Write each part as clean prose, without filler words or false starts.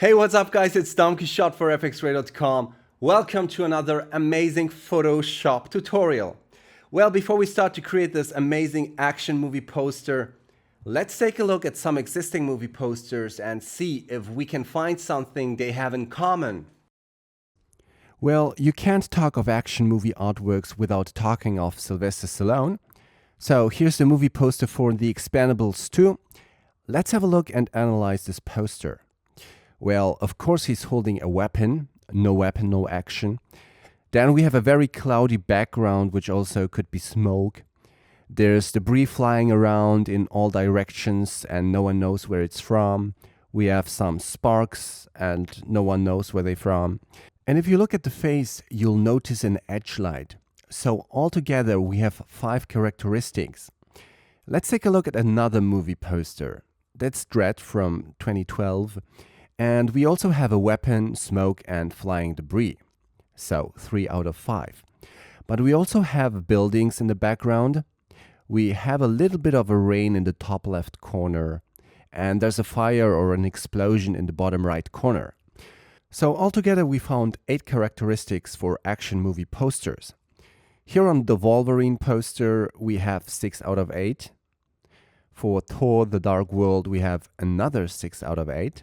Hey, what's up guys? It's DomQuichotte for fxray.com. Welcome to another amazing Photoshop tutorial. Well, before we start to create this amazing action movie poster, let's take a look at some existing movie posters and see if we can find something they have in common. Well, you can't talk of action movie artworks without talking of Sylvester Stallone. So here's the movie poster for The Expendables 2. Let's have a look and analyze this poster. Well, of course he's holding a weapon, no action. Then we have a very cloudy background, which also could be smoke. There's debris flying around in all directions and no one knows where it's from. We have some sparks and no one knows where they're from. And if you look at the face, you'll notice an edge light. So altogether we have 5 characteristics. Let's take a look at another movie poster. That's Dread from 2012. And we also have a weapon, smoke, and flying debris. So 3 out of 5. But we also have buildings in the background. We have a little bit of a rain in the top left corner. And there's a fire or an explosion in the bottom right corner. So altogether we found 8 characteristics for action movie posters. Here on the Wolverine poster we have 6 out of 8. For Thor: The Dark World we have another 6 out of 8.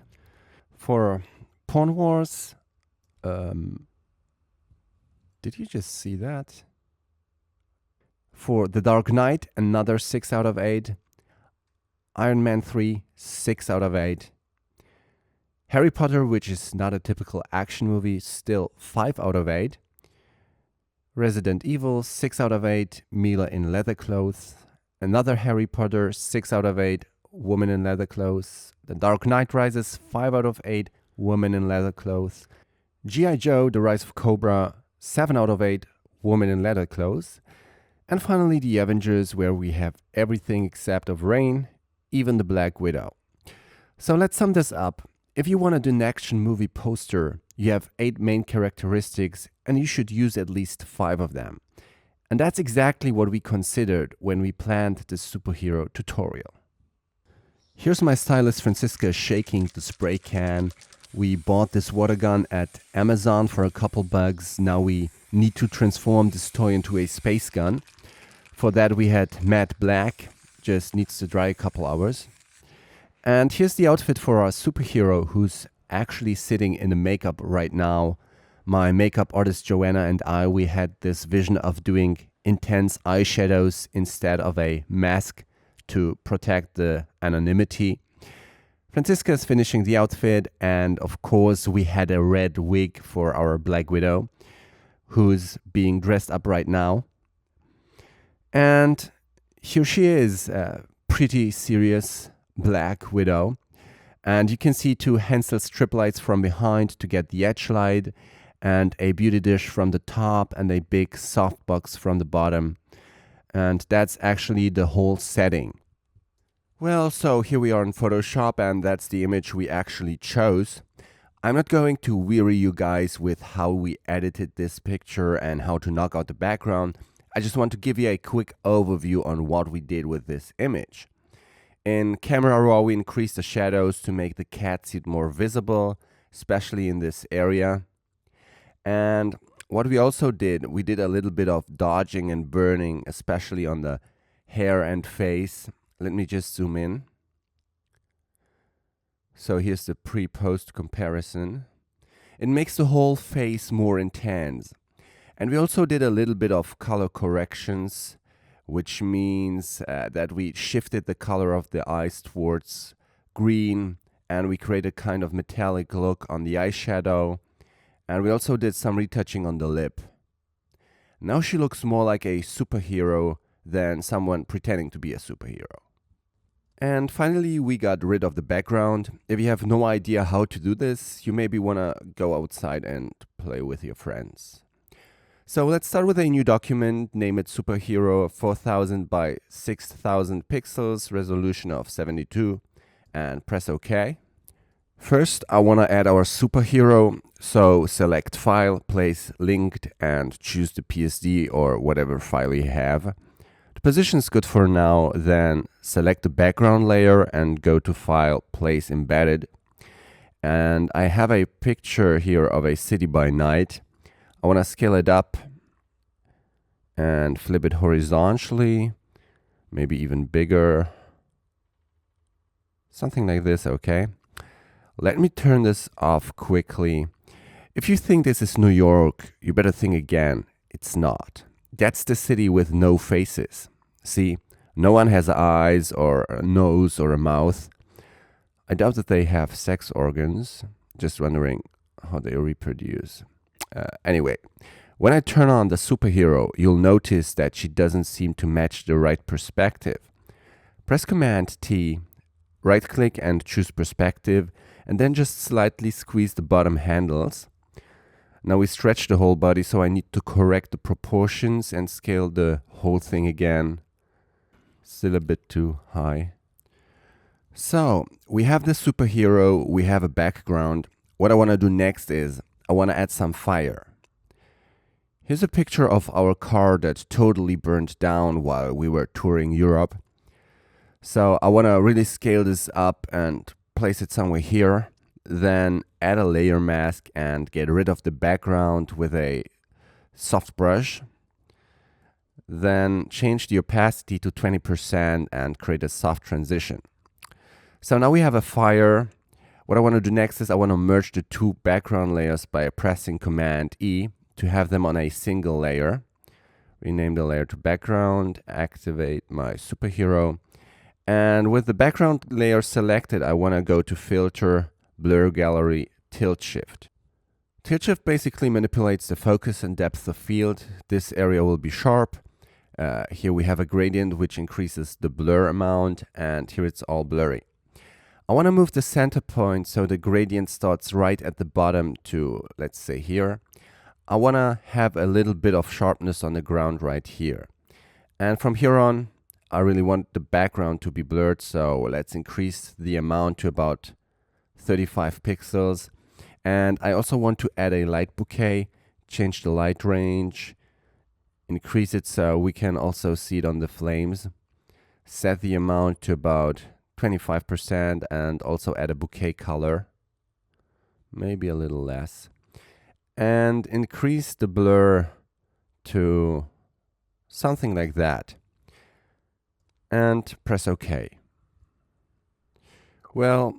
For Porn Wars, did you just see that? For The Dark Knight, another 6 out of 8. Iron Man 3, 6 out of 8. Harry Potter, which is not a typical action movie, still 5 out of 8. Resident Evil, 6 out of 8. Mila in leather clothes. Another Harry Potter, 6 out of 8. Woman in leather clothes. The Dark Knight Rises, 5 out of 8, woman in leather clothes. G.I. Joe, The Rise of Cobra, 7 out of 8, woman in leather clothes. And finally The Avengers, where we have everything except of rain, even the Black Widow. So let's sum this up. If you want to do an action movie poster, you have 8 main characteristics and you should use at least 5 of them. And that's exactly what we considered when we planned this superhero tutorial. Here's my stylist Franziska shaking the spray can. We bought this water gun at Amazon for a couple bucks. Now we need to transform this toy into a space gun. For that we had matte black, just needs to dry a couple hours. And here's the outfit for our superhero who's actually sitting in the makeup right now. My makeup artist Johanna and I, we had this vision of doing intense eyeshadows instead of a mask to protect the anonymity. Franziska is finishing the outfit, and of course we had a red wig for our Black Widow, who's being dressed up right now. And here she is, a pretty serious Black Widow. And you can see 2 Hansel strip lights from behind to get the edge light, and a beauty dish from the top, and a big softbox from the bottom. And that's actually the whole setting. Well, so here we are in Photoshop, and that's the image we actually chose. I'm not going to weary you guys with how we edited this picture and how to knock out the background. I just want to give you a quick overview on what we did with this image. In Camera Raw, we increased the shadows to make the cat suit more visible, especially in this area. And what we also did, we did a little bit of dodging and burning, especially on the hair and face. Let me just zoom in. So here's the pre-post comparison. It makes the whole face more intense. And we also did a little bit of color corrections, which means that we shifted the color of the eyes towards green, and we created a kind of metallic look on the eyeshadow. And we also did some retouching on the lip. Now she looks more like a superhero than someone pretending to be a superhero. And finally, we got rid of the background. If you have no idea how to do this, you maybe want to go outside and play with your friends. So let's start with a new document, name it Superhero 4000 by 6000 pixels, resolution of 72, and press OK. First, I want to add our superhero, so select File, Place Linked, and choose the PSD or whatever file you have. The position is good for now, then select the background layer and go to File, Place Embedded. And I have a picture here of a city by night. I want to scale it up and flip it horizontally, maybe even bigger. Something like this, okay? Let me turn this off quickly. If you think this is New York, you better think again. It's not. That's the city with no faces. See, no one has eyes or a nose or a mouth. I doubt that they have sex organs. Just wondering how they reproduce. Anyway, when I turn on the superhero, you'll notice that she doesn't seem to match the right perspective. Press Command T, right click and choose perspective, and then just slightly squeeze the bottom handles. Now we stretch the whole body, so I need to correct the proportions and scale the whole thing again. Still a bit too high. So we have the superhero, we have a background. What I want to do next is I want to add some fire. Here's a picture of our car that totally burned down while we were touring Europe. So I want to really scale this up and place it somewhere here. Then add a layer mask and get rid of the background with a soft brush. Then change the opacity to 20% and create a soft transition. So now we have a fire. What I want to do next is I want to merge the two background layers by pressing Command E to have them on a single layer. Rename the layer to background, activate my superhero. And with the background layer selected, I want to go to Filter, Blur Gallery, Tilt Shift. Tilt Shift basically manipulates the focus and depth of field. This area will be sharp. Here we have a gradient which increases the blur amount, and here it's all blurry. I want to move the center point so the gradient starts right at the bottom to, let's say, here. I want to have a little bit of sharpness on the ground right here. And from here on, I really want the background to be blurred, so let's increase the amount to about 35 pixels. And I also want to add a light bouquet, change the light range, increase it so we can also see it on the flames. Set the amount to about 25% and also add a bouquet color, maybe a little less. And increase the blur to something like that. And press OK. Well,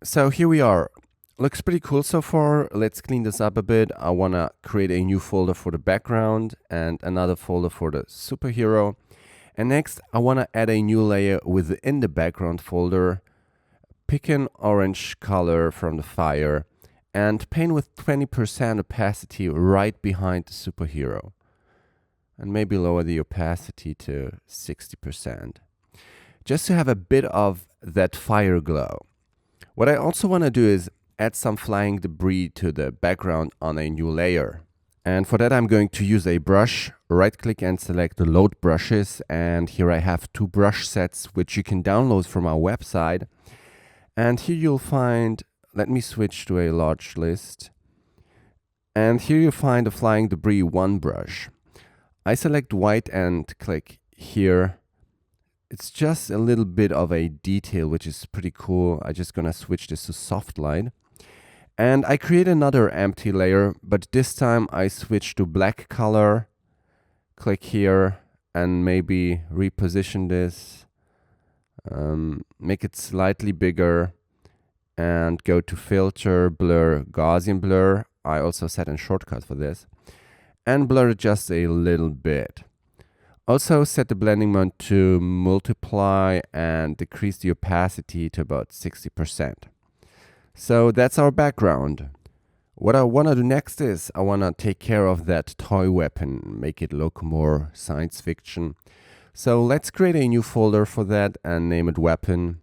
so here we are. Looks pretty cool so far. Let's clean this up a bit. I want to create a new folder for the background and another folder for the superhero. And next, I want to add a new layer within the background folder. Pick an orange color from the fire and paint with 20% opacity right behind the superhero. And maybe lower the opacity to 60%. Just to have a bit of that fire glow. What I also want to do is add some flying debris to the background on a new layer. And for that I'm going to use a brush, right click and select the load brushes, and here I have two brush sets which you can download from our website. And here you'll find, let me switch to a large list, and here you find the flying debris 1 brush. I select white and click here. It's just a little bit of a detail which is pretty cool. I'm just gonna switch this to soft light. And I create another empty layer, but this time I switch to black color. Click here and maybe reposition this. Make it slightly bigger and go to Filter, Blur, Gaussian Blur. I also set a shortcut for this. And blur it just a little bit. Also set the blending mode to multiply and decrease the opacity to about 60%. So that's our background. What I want to do next is I want to take care of that toy weapon, make it look more science fiction. So let's create a new folder for that and name it weapon.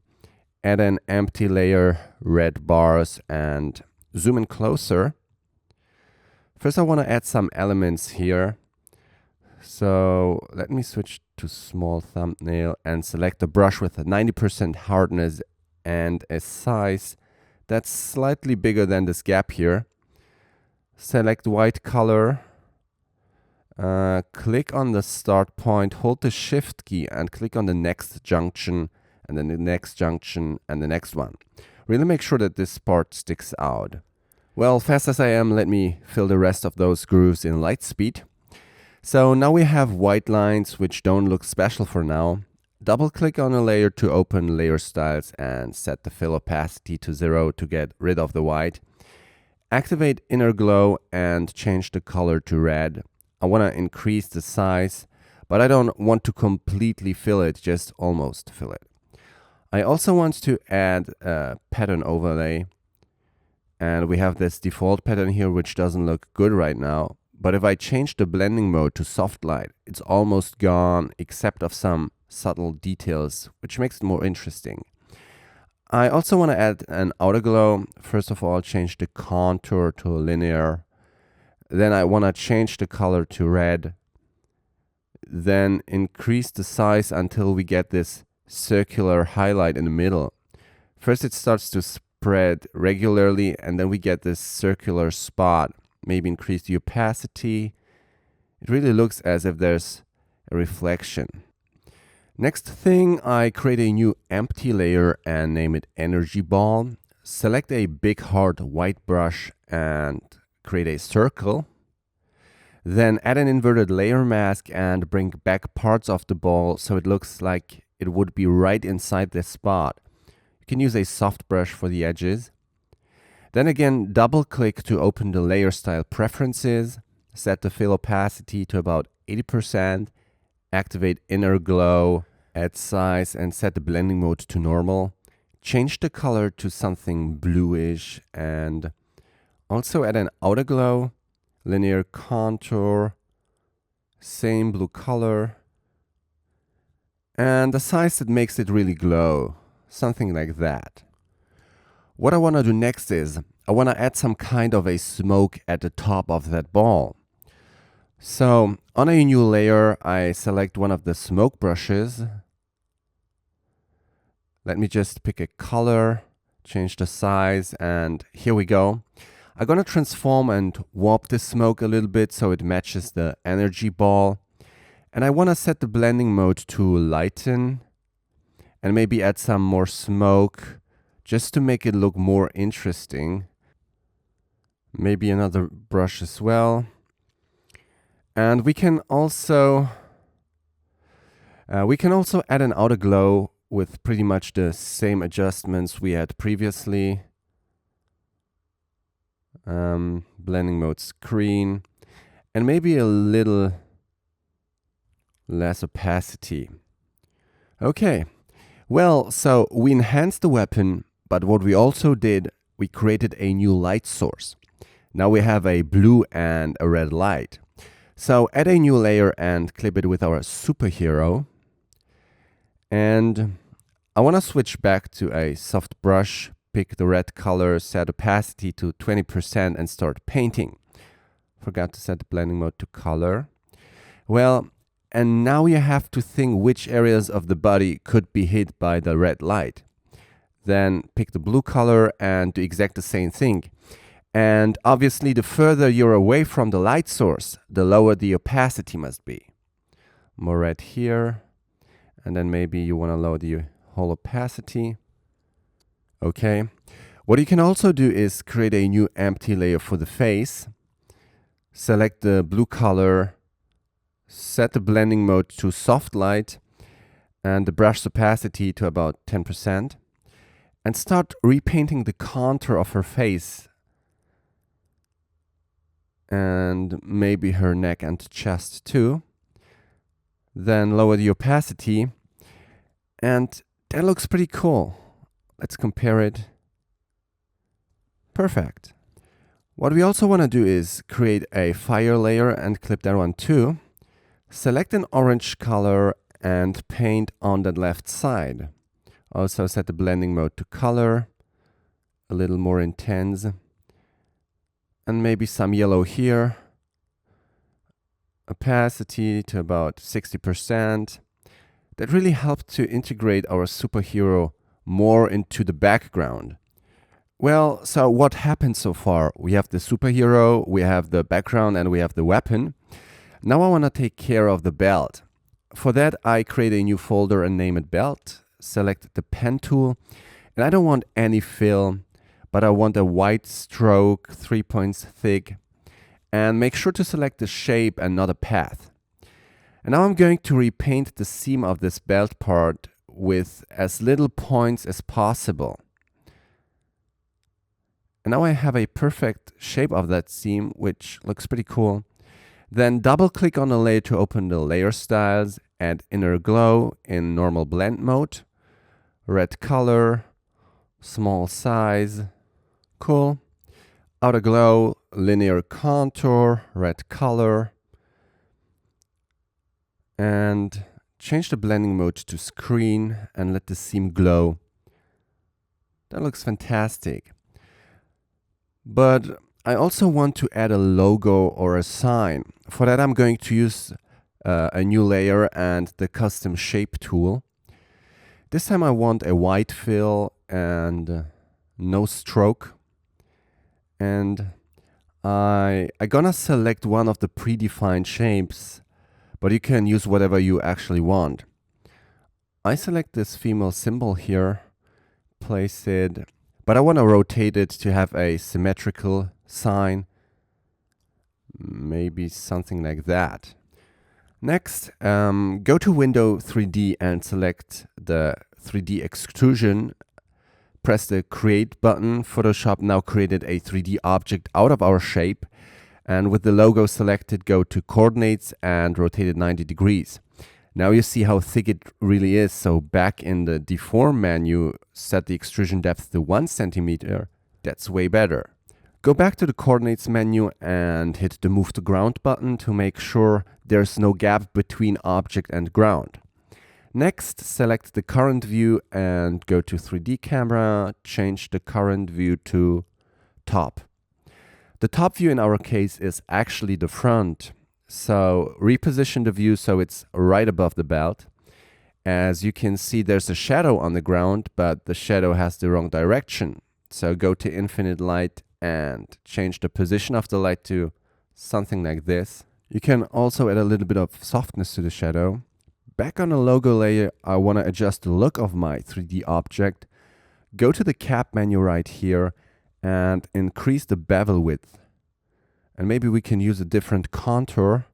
Add an empty layer, red bars, and zoom in closer. First I want to add some elements here. So let me switch to small thumbnail and select a brush with a 90% hardness and a size that's slightly bigger than this gap here. Select white color, click on the start point, hold the shift key and click on the next junction and then the next junction and the next one. Really make sure that this part sticks out. Well, fast as I am, let me fill the rest of those grooves in light speed. So now we have white lines which don't look special for now. Double click on a layer to open layer styles and set the fill opacity to 0 to get rid of the white. Activate inner glow and change the color to red. I want to increase the size, but I don't want to completely fill it, just almost fill it. I also want to add a pattern overlay, and we have this default pattern here which doesn't look good right now. But if I change the blending mode to soft light, it's almost gone except of some subtle details, which makes it more interesting. I also want to add an outer glow. First of all, change the contour to linear. Then I want to change the color to red. Then increase the size until we get this circular highlight in the middle. First it starts to spread regularly and then we get this circular spot. Maybe increase the opacity. It really looks as if there's a reflection. Next thing, I create a new empty layer and name it Energy Ball. Select a big hard white brush and create a circle. Then add an inverted layer mask and bring back parts of the ball so it looks like it would be right inside this spot. You can use a soft brush for the edges. Then again, double click to open the layer style preferences. Set the fill opacity to about 80%. Activate inner glow, add size and set the blending mode to normal. Change the color to something bluish and also add an outer glow, linear contour, same blue color, and a size that makes it really glow, something like that. What I want to do next is I want to add some kind of a smoke at the top of that ball. So on a new layer, I select one of the smoke brushes. Let me just pick a color, change the size, and here we go. I'm going to transform and warp the smoke a little bit so it matches the energy ball. And I want to set the blending mode to lighten and maybe add some more smoke just to make it look more interesting. Maybe another brush as well. And we can also add an outer glow with pretty much the same adjustments we had previously. Blending mode screen, and maybe a little less opacity. Okay, well, so we enhanced the weapon, but what we also did, we created a new light source. Now we have a blue and a red light. So add a new layer and clip it with our superhero. And I want to switch back to a soft brush, pick the red color, set opacity to 20% and start painting. Forgot to set the blending mode to color. Well, and now you have to think which areas of the body could be hit by the red light. Then pick the blue color and do exactly the same thing. And obviously, the further you're away from the light source, the lower the opacity must be. More red here. And then maybe you want to lower the whole opacity. Okay. What you can also do is create a new empty layer for the face. Select the blue color. Set the blending mode to soft light. And the brush opacity to about 10%. And start repainting the contour of her face. And maybe her neck and chest too. Then lower the opacity. And that looks pretty cool. Let's compare it. Perfect. What we also want to do is create a fire layer and clip that one too. Select an orange color and paint on that left side. Also set the blending mode to color, a little more intense. And maybe some yellow here. Opacity to about 60%. That really helped to integrate our superhero more into the background. Well, so what happened so far? We have the superhero, we have the background, and we have the weapon. Now I want to take care of the belt. For that, I create a new folder and name it belt. Select the pen tool And I don't want any fill, but I want a white stroke, 3 points thick. And make sure to select the shape and not a path. And now I'm going to repaint the seam of this belt part with as little points as possible. And now I have a perfect shape of that seam, which looks pretty cool. Then double click on the layer to open the layer styles, add inner glow in normal blend mode, red color, small size, cool. Outer glow, linear contour, red color, and change the blending mode to screen and let the seam glow. That looks fantastic. But I also want to add a logo or a sign. For that, I'm going to use a new layer and the custom shape tool. This time I want a white fill and no stroke. And I'm gonna select one of the predefined shapes, but you can use whatever you actually want. I select this female symbol here, place it, but I want to rotate it to have a symmetrical sign. Maybe something like that. Next, go to Window 3D and select the 3D extrusion. Press the Create button. Photoshop now created a 3D object out of our shape. And with the logo selected, go to Coordinates and rotate it 90 degrees. Now you see how thick it really is. So back in the Deform menu, set the extrusion depth to 1 centimeter. That's way better. Go back to the Coordinates menu and hit the Move to Ground button to make sure there's no gap between object and ground. Next, select the current view and go to 3D camera, change the current view to top. The top view in our case is actually the front. So reposition the view so it's right above the belt. As you can see, there's a shadow on the ground, but the shadow has the wrong direction. So go to Infinite Light and change the position of the light to something like this. You can also add a little bit of softness to the shadow. Back on the logo layer, I want to adjust the look of my 3D object. Go to the Cap menu right here and increase the bevel width. And maybe we can use a different contour.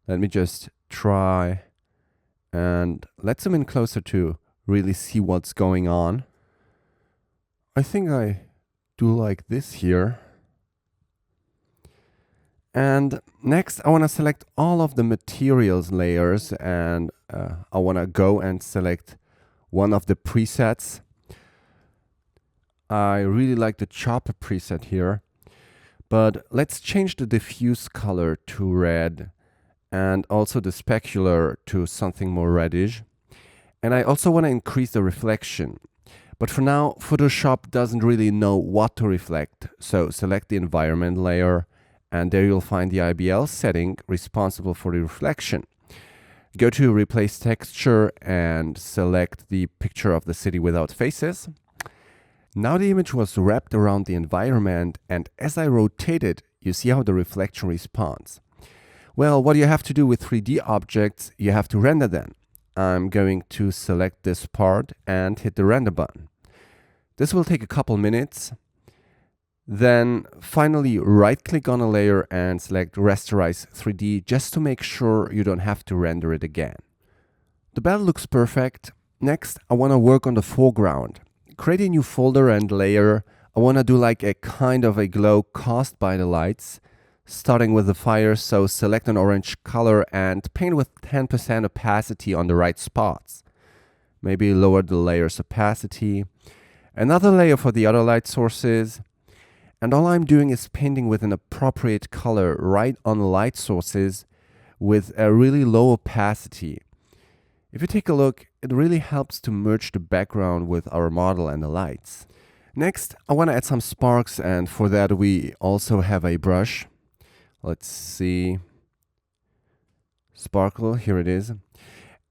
Let me just try. And let's zoom in closer to really see what's going on. I think I do like this here. And next, I want to select all of the materials layers, and I want to go and select one of the presets. I really like the chopper preset here. But let's change the diffuse color to red and also the specular to something more reddish. And I also want to increase the reflection. But for now, Photoshop doesn't really know what to reflect. So select the environment layer and there you'll find the IBL setting responsible for the reflection. Go to Replace Texture and select the picture of the city without faces. Now the image was wrapped around the environment, and as I rotate it, you see how the reflection responds. Well, what you have to do with 3D objects, you have to render them. I'm going to select this part and hit the render button. This will take a couple minutes. Then finally right-click on a layer and select Rasterize 3D just to make sure you don't have to render it again. The belt looks perfect. Next, I want to work on the foreground. Create a new folder and layer. I want to do like a kind of a glow caused by the lights, starting with the fire. So select an orange color and paint with 10% opacity on the right spots. Maybe lower the layer's opacity. Another layer for the other light sources. And all I'm doing is painting with an appropriate color right on the light sources with a really low opacity. If you take a look, it really helps to merge the background with our model and the lights. Next, I want to add some sparks, and for that we also have a brush. Let's see. Sparkle, here it is.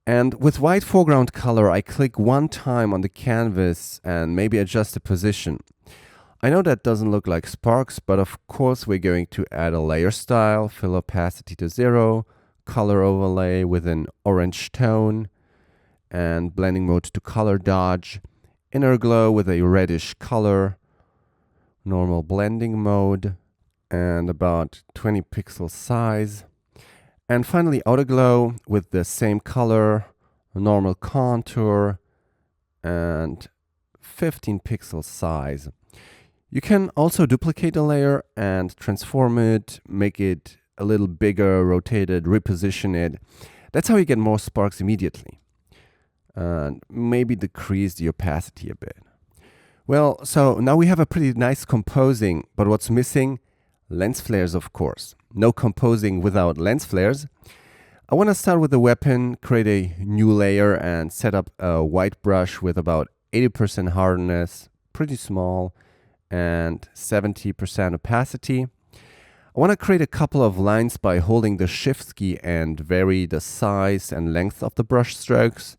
And with white foreground color, I click one time on the canvas and maybe adjust the position. I know that doesn't look like sparks, but of course we're going to add a layer style, fill opacity to 0, color overlay with an orange tone, and blending mode to color dodge. inner glow with a reddish color, normal blending mode, and about 20 pixel size. And finally, outer glow with the same color, normal contour, and 15 pixel size. You can also duplicate a layer and transform it, make it a little bigger, rotate it, reposition it. That's how you get more sparks immediately. And maybe decrease the opacity a bit. Well, so now we have a pretty nice composing, but what's missing? Lens flares, of course. No composing without lens flares. I want to start with the weapon, create a new layer, and set up a white brush with about 80% hardness, pretty small, and 70% opacity. I want to create a couple of lines by holding the Shift key and vary the size and length of the brush strokes.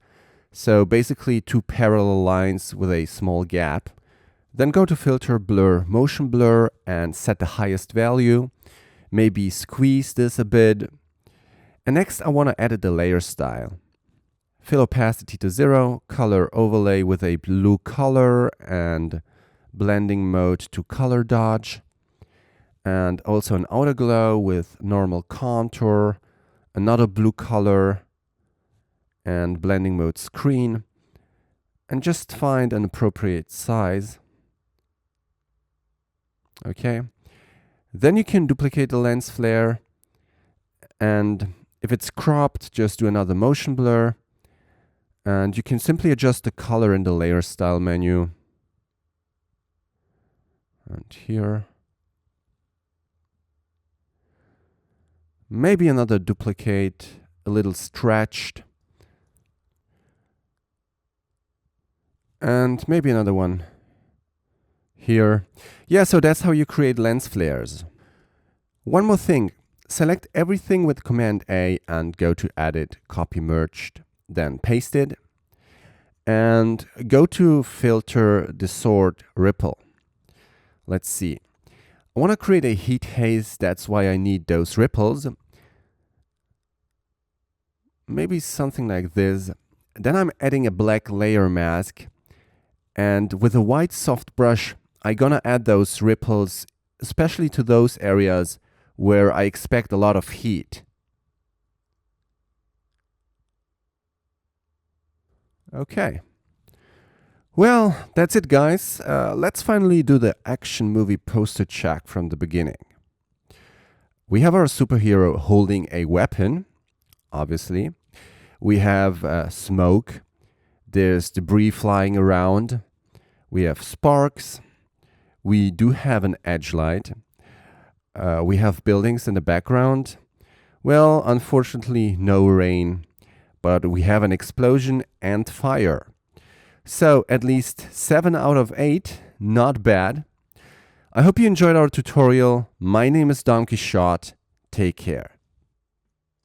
So basically 2 parallel lines with a small gap. Then go to Filter, Blur, Motion Blur, and set the highest value. Maybe squeeze this a bit. And next I want to edit the layer style. Fill opacity to 0, color overlay with a blue color, and blending mode to color dodge. And also an outer glow with normal contour, another blue color, and blending mode screen. And just find an appropriate size. Okay. Then you can duplicate the lens flare, and if it's cropped, just do another motion blur, and you can simply adjust the color in the layer style menu. And here. Maybe another duplicate, a little stretched. And maybe another one here. Yeah, so that's how you create lens flares. One more thing, select everything with Command A and go to Edit, Copy Merged, then paste it. And go to Filter, Distort, Ripple. Let's see. I want to create a heat haze, that's why I need those ripples. Maybe something like this. Then I'm adding a black layer mask. And with a white soft brush, I'm gonna add those ripples, especially to those areas where I expect a lot of heat. Okay. Well, that's it, guys. Let's finally do the action movie poster check from the beginning. We have our superhero holding a weapon, obviously. We have smoke. There's debris flying around. We have sparks. We do have an edge light. We have buildings in the background. Well, unfortunately, no rain, but we have an explosion and fire. So at least 7 out of 8, not bad. I hope you enjoyed our tutorial. My name is DomQuichotte. Take care.